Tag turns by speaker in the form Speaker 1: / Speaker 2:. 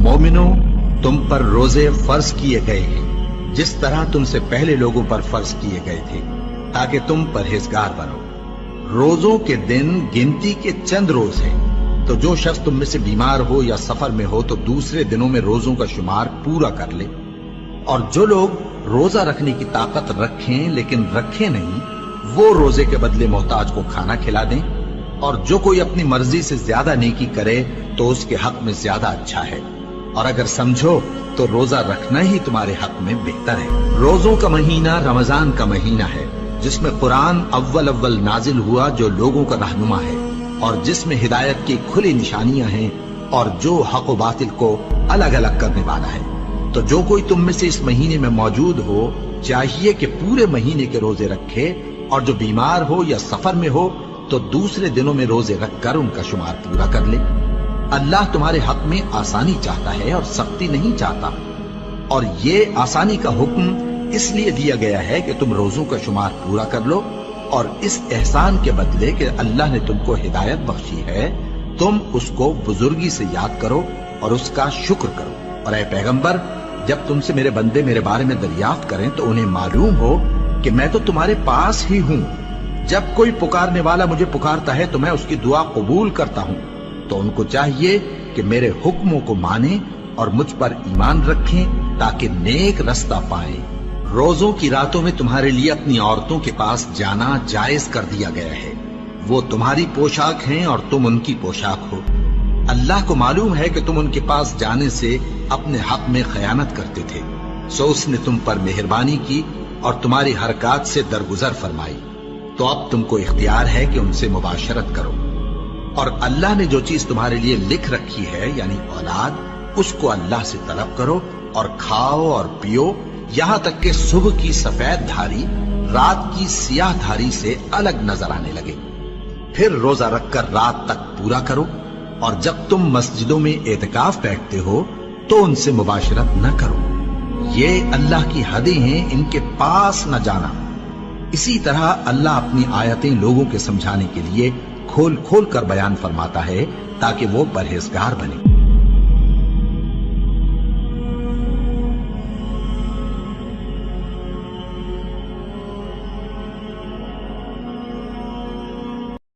Speaker 1: मोमिनो, तुम पर रोजे फर्ज किए गए हैं जिस तरह तुमसे पहले लोगों पर फर्ज किए गए थे, ताकि तुम परहेजगार बनो। रोजों के दिन गिनती के चंद रोज हैं, तो जो शख्स तुम में से बीमार हो या सफर में हो तो दूसरे दिनों में रोजों का शुमार पूरा कर ले। और जो लोग रोजा रखने की ताकत रखें लेकिन रखें नहीं, वो रोजे के बदले मोहताज को खाना खिला दें। और जो कोई अपनी मर्जी से ज्यादा नेकी करे तो उसके हक में ज्यादा अच्छा है। और अगर समझो तो रोजा रखना ही तुम्हारे हक में बेहतर है। रोजों का महीना रमजान का महीना है, जिसमें कुरान अव्वल नाजिल हुआ, जो लोगों का रहनुमा है और जिसमें हिदायत की खुली निशानियां हैं और जो हक व बातिल को अलग अलग करने वाला है। तो जो कोई तुम में से इस महीने में मौजूद हो, चाहिए कि पूरे महीने के रोजे रखे, और जो बीमार हो या सफर में हो तो दूसरे दिनों में रोजे रखकर उनका शुमार पूरा कर ले। अल्लाह तुम्हारे हक में आसानी चाहता है और सख्ती नहीं चाहता। और ये आसानी का हुक्म इसलिए दिया गया है कि तुम रोजों का शुमार पूरा कर लो, और इस एहसान के बदले कि अल्लाह ने तुमको हिदायत बख्शी है, तुम उसको बुजुर्गी से याद करो और उसका शुक्र करो। और ऐ पैगंबर, जब तुमसे मेरे बंदे मेरे बारे में दरियाफ्त करें तो उन्हें मालूम हो कि मैं तो तुम्हारे पास ही हूं। जब कोई पुकारने वाला मुझे पुकारता है तो मैं उसकी दुआ कबूल करता हूं। तो उनको चाहिए कि मेरे हुक्मों को माने और मुझ पर ईमान रखें, ताकि नेक रास्ता पाएं। रोजों की रातों में तुम्हारे लिए अपनी औरतों के पास जाना जायज कर दिया गया है। वो तुम्हारी पोशाक हैं और तुम उनकी पोशाक हो। अल्लाह को मालूम है कि तुम उनके पास जाने से अपने हक में खयानत करते थे, सो उसने तुम पर मेहरबानी की और तुम्हारी हरकत से दरगुजर फरमाई। तो अब तुमको इख्तियार है कि उनसे मुबाशरत करो। और अल्लाह ने जो चीज तुम्हारे लिए लिख रखी है, यानी औलाद, उसको अल्लाह से तलब करो और खाओ और पियो, यहां तक कि सुबह की सफेद धारी रात की सियाह धारी से अलग नजर आने लगे। फिर रोजा रखकर रात तक पूरा करो। और जब तुम मस्जिदों में एतकाफ बैठते हो तो उनसे मुबाशरत न करो। ये अल्लाह की हदें हैं, इनके पास न जाना। इसी तरह अल्लाह अपनी आयतें लोगों के समझाने के लिए खोल खोल कर बयान फरमाता है, ताकि वो परहेजगार बने।